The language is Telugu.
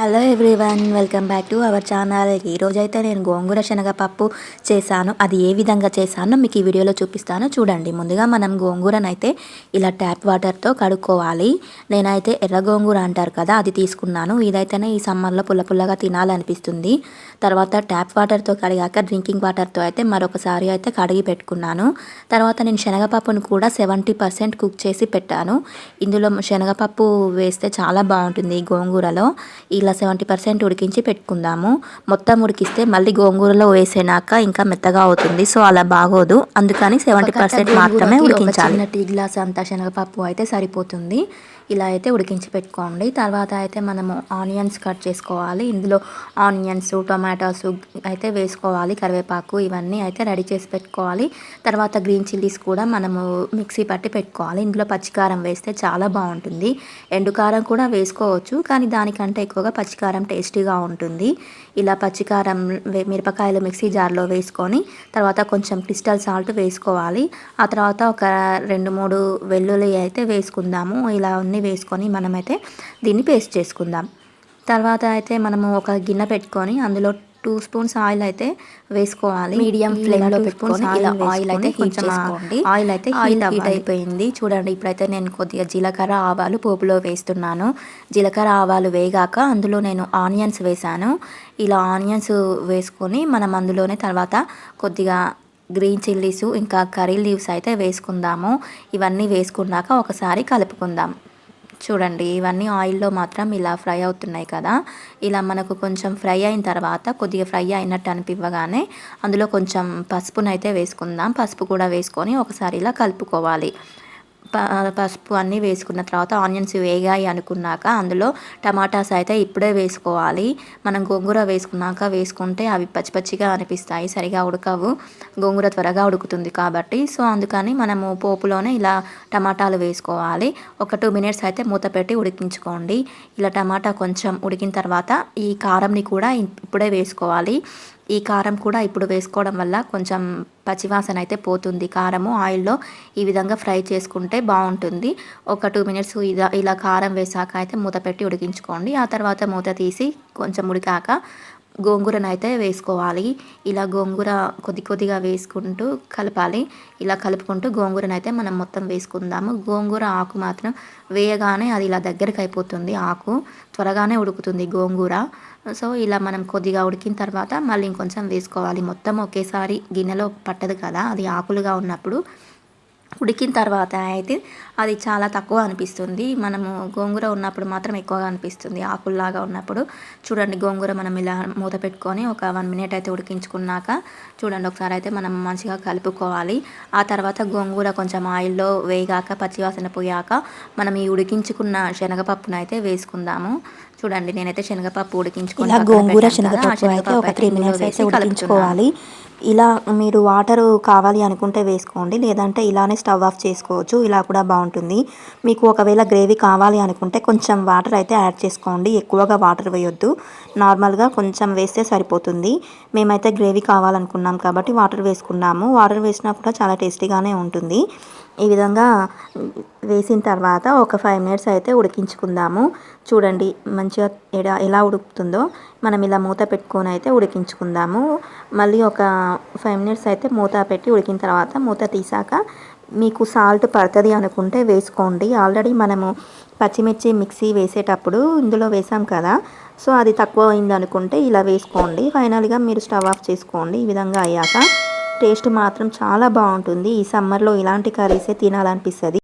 Hello everyone, welcome back to our channel. ఈరోజైతే నేను గోంగూర శనగపప్పు చేశాను. అది ఏ విధంగా చేశానో మీకు ఈ వీడియోలో చూపిస్తాను, చూడండి. ముందుగా మనం గోంగూరనైతే ఇలా ట్యాప్ వాటర్తో కడుక్కోవాలి. నేనైతే ఎర్ర గోంగూర అంటారు కదా, అది తీసుకున్నాను. ఇదైతేనే ఈ సమ్మర్లో పుల్ల పుల్లగా తినాలనిపిస్తుంది. తర్వాత ట్యాప్ వాటర్తో కడిగాక డ్రింకింగ్ వాటర్తో అయితే మరొకసారి అయితే కడిగి పెట్టుకున్నాను. తర్వాత నేను శనగపప్పును కూడా 70% కుక్ చేసి పెట్టాను. ఇందులో శనగపప్పు వేస్తే చాలా బాగుంటుంది ఈ గోంగూరలో. ఇలా 70% ఉడికించి పెట్టుకుందాము. మొత్తం ఉడికిస్తే మళ్ళీ గోంగూరలో వేసేనాక ఇంకా మెత్తగా అవుతుంది, సో అలా బాగోదు. అందుకని 70% మాత్రమే ఉడికించాలి. చిన్న టీ గ్లాస్ అంతా శనగపప్పు అయితే సరిపోతుంది. ఇలా అయితే ఉడికించి పెట్టుకోండి. తర్వాత అయితే మనము ఆనియన్స్ కట్ చేసుకోవాలి. ఇందులో ఆనియన్స్, టొమాటోస్ అయితే వేసుకోవాలి, కరివేపాకు ఇవన్నీ అయితే రెడీ చేసి పెట్టుకోవాలి. తర్వాత గ్రీన్ చిల్లీస్ కూడా మనము మిక్సీ పట్టి పెట్టుకోవాలి. ఇందులో పచ్చికారం వేస్తే చాలా బాగుంటుంది. ఎండుకారం కూడా వేసుకోవచ్చు, కానీ దానికంటే ఎక్కువగా పచ్చికారం టేస్టీగా ఉంటుంది. ఇలా పచ్చికారం మిరపకాయలు మిక్సీ జార్లో వేసుకొని తర్వాత కొంచెం క్రిస్టల్ సాల్ట్ వేసుకోవాలి. ఆ తర్వాత ఒక 2-3 వెల్లుల్లి అయితే వేసుకుందాము. ఇలా అన్నీ వేసుకొని మనమైతే దీన్ని పేస్ట్ చేసుకుందాం. తర్వాత అయితే మనము ఒక గిన్నె పెట్టుకొని అందులో 2 స్పూన్స్ ఆయిల్ అయితే వేసుకోవాలి. మీడియం ఫ్లేమ్లో పెట్టుకొని ఇలా ఆయిల్ అయితే కొంచెం ఆయిల్ అయితే హీట్ అయిపోయింది. చూడండి, ఇప్పుడైతే నేను కొద్దిగా జీలకర్ర ఆవాలు పోపులో వేస్తున్నాను. జీలకర్ర ఆవాలు వేగాక అందులో నేను ఆనియన్స్ వేసాను. ఇలా ఆనియన్స్ వేసుకొని మనం అందులోనే తర్వాత కొద్దిగా గ్రీన్ చిల్లీస్ ఇంకా కర్రీ లీవ్స్ అయితే వేసుకుందాము. ఇవన్నీ వేసుకున్నాక ఒకసారి కలుపుకుందాం. చూడండి, ఇవన్నీ ఆయిల్లో మాత్రం ఇలా ఫ్రై అవుతున్నాయి కదా. ఇలా మనకు కొంచెం ఫ్రై అయిన తర్వాత కొద్దిగా ఫ్రై అయినట్టు అనిపివ్వగానే అందులో కొంచెం పసుపునైతే వేసుకుందాం. పసుపు కూడా వేసుకొని ఒకసారి ఇలా కలుపుకోవాలి. పసుపు అన్నీ వేసుకున్న తర్వాత ఆనియన్స్ వేగాయి అనుకున్నాక అందులో టమాటాస్ అయితే ఇప్పుడే వేసుకోవాలి. మనం గోంగూర వేసుకుంటే అవి పచ్చి పచ్చిగా అనిపిస్తాయి, సరిగా ఉడకవు. గోంగూర త్వరగా ఉడుకుతుంది కాబట్టి, సో అందుకని మనము పోపులోనే ఇలా టమాటాలు వేసుకోవాలి. ఒక 2 మినిట్స్ అయితే మూత పెట్టి ఉడికించుకోండి. ఇలా టమాటా కొంచెం ఉడికిన తర్వాత ఈ కారంని కూడా ఇప్పుడే వేసుకోవాలి. ఈ కారం కూడా ఇప్పుడు వేసుకోవడం వల్ల కొంచెం పచ్చివాసన అయితే పోతుంది. కారము ఆయిల్లో ఈ విధంగా ఫ్రై చేసుకుంటే బాగుంటుంది. ఒక 2 మినిట్స్ ఇలా కారం వేసాక అయితే మూత పెట్టి ఉడికించుకోండి. ఆ తర్వాత మూత తీసి కొంచెం ఉడికాక గోంగూరనైతే వేసుకోవాలి. ఇలా గోంగూర కొద్దిగా వేసుకుంటూ కలపాలి. ఇలా కలుపుకుంటూ గోంగూరనైతే మనం మొత్తం వేసుకుందాము. గోంగూర ఆకు మాత్రం వేయగానే అది ఇలా దగ్గరికి అయిపోతుంది. ఆకు త్వరగానే ఉడుకుతుంది గోంగూర. సో ఇలా మనం కొద్దిగా ఉడికిన తర్వాత మళ్ళీ ఇంకొంచెం వేసుకోవాలి. మొత్తం ఒకేసారి గిన్నెలో పట్టదు కదా, అది ఆకులుగా ఉన్నప్పుడు. ఉడికిన తర్వాత అయితే అది చాలా తక్కువ అనిపిస్తుంది. మనము గోంగూర ఉన్నప్పుడు మాత్రం ఎక్కువగా అనిపిస్తుంది, ఆకుల్లాగా ఉన్నప్పుడు. చూడండి, గోంగూర మనం ఇలా మూత పెట్టుకొని ఒక 1 మినిట్ అయితే ఉడికించుకున్నాక చూడండి ఒకసారి అయితే మనం మంచిగా కలుపుకోవాలి. ఆ తర్వాత గోంగూర కొంచెం ఆయిల్లో వేగాక పచ్చివాసన పోయాక మనం ఈ ఉడికించుకున్న శనగపప్పును అయితే వేసుకుందాము. చూడండి, నేనైతే శనగపప్పు ఉడికించుకొని గోంగూర శనగపప్పు అయితే ఒక 3 మినిట్స్ అయితే ఉడికించుకోవాలి. ఇలా మీరు వాటర్ కావాలి అనుకుంటే వేసుకోండి, లేదంటే ఇలానే స్టవ్ ఆఫ్ చేసుకోవచ్చు. ఇలా కూడా బాగుంటుంది. మీకు ఒకవేళ గ్రేవీ కావాలి అనుకుంటే కొంచెం వాటర్ అయితే యాడ్ చేసుకోండి. ఎక్కువగా వాటర్ వేయొద్దు, నార్మల్గా కొంచెం వేస్తే సరిపోతుంది. మేమైతే గ్రేవీ కావాలనుకున్నాం కాబట్టి వాటర్ వేసుకున్నాము. వాటర్ వేసినా కూడా చాలా టేస్టీగానే ఉంటుంది. ఈ విధంగా వేసిన తర్వాత ఒక 5 మినిట్స్ అయితే ఉడికించుకుందాము. చూడండి మంచిగా ఎలా ఉడుకుతుందో. మనం ఇలా మూత పెట్టుకొని అయితే ఉడికించుకుందాము. మళ్ళీ ఒక 5 మినిట్స్ అయితే మూత పెట్టి ఉడికిన తర్వాత మూత తీసాక మీకు సాల్ట్ పడుతుంది అనుకుంటే వేసుకోండి. ఆల్రెడీ మనము పచ్చిమిర్చి మిక్సీ వేసేటప్పుడు ఇందులో వేసాం కదా, సో అది తక్కువ అయింది అనుకుంటే ఇలా వేసుకోండి. ఫైనల్గా మీరు స్టవ్ ఆఫ్ చేసుకోండి. ఈ విధంగా అయ్యాక టేస్ట్ మాత్రం చాలా బాగుంటుంది. ఈ సమ్మర్లో ఇలాంటి కర్రీసే తినాలనిపిస్తుంది.